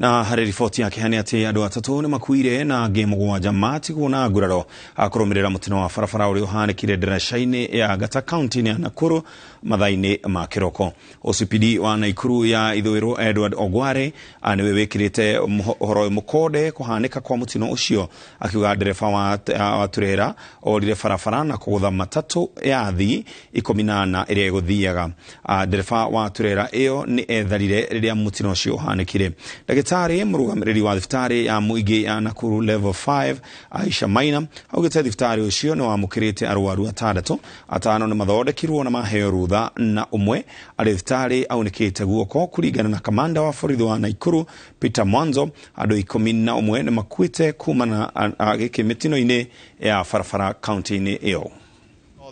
Na harĩ riboti yake hani atĩ andũ atatũ nĩ makuire na angĩ mũgwanja matigwo na nguraro kũrũmĩrĩra mũtino wa barabara ũrĩa ũhanĩkire ndaraca-inĩ ya Gata kaunti-inĩ ya Nakuru mathaa-inĩ ma kĩroko. OCPD wa Nakuru ya ithũĩro Edward Ogware nĩwe wĩkĩrĩte ũhoro ũyũ mũkonde kũhanĩka kwa mũtino ũcio, akiuga ndereba wa turera orire barabara na kũgũtha matatũ ya athii 14 ĩrĩa ĩgũthiaga. Ndereba wa turera ĩyo nĩ etharire rĩrĩa mũtino ũcio ũhanĩkire. Ndagĩtarĩ mũrũgamĩrĩri wa thibitarĩ ya mũingĩ ya Nakuru level 5 Aisha Maina augĩte thibitarĩ ũcio nĩ wamũkĩrĩte arwaru 6, 5 nĩ mathondekirwo na maheo rutha na ũmwe arĩ thibitarĩ aunĩkĩte guoko. Kũringana na kamanda wa borithi wa Nakuru Peter Mwanzo, andũ 11 nĩ makuĩte kumana gĩkĩ mĩtino-inĩ ya barabara kaunti-inĩ ĩyo.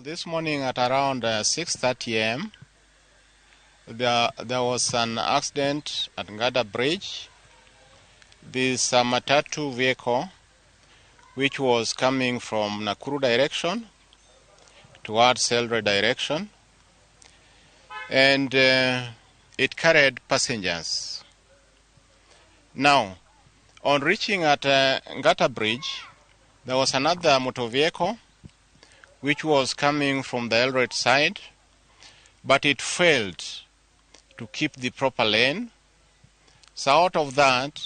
This morning at around 6:30 am, there was an accident at Ngada Bridge. This matatu vehicle, which was coming from Nakuru direction towards Eldoret direction, and it carried passengers. Now, on reaching at Ngata Bridge, there was another motor vehicle which was coming from the Eldoret side, but it failed to keep the proper lane. So out of that,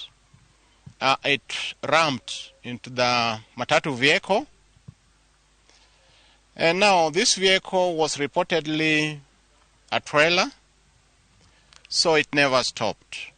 it rammed into the matatu vehicle. And now this vehicle was reportedly a trailer, so it never stopped.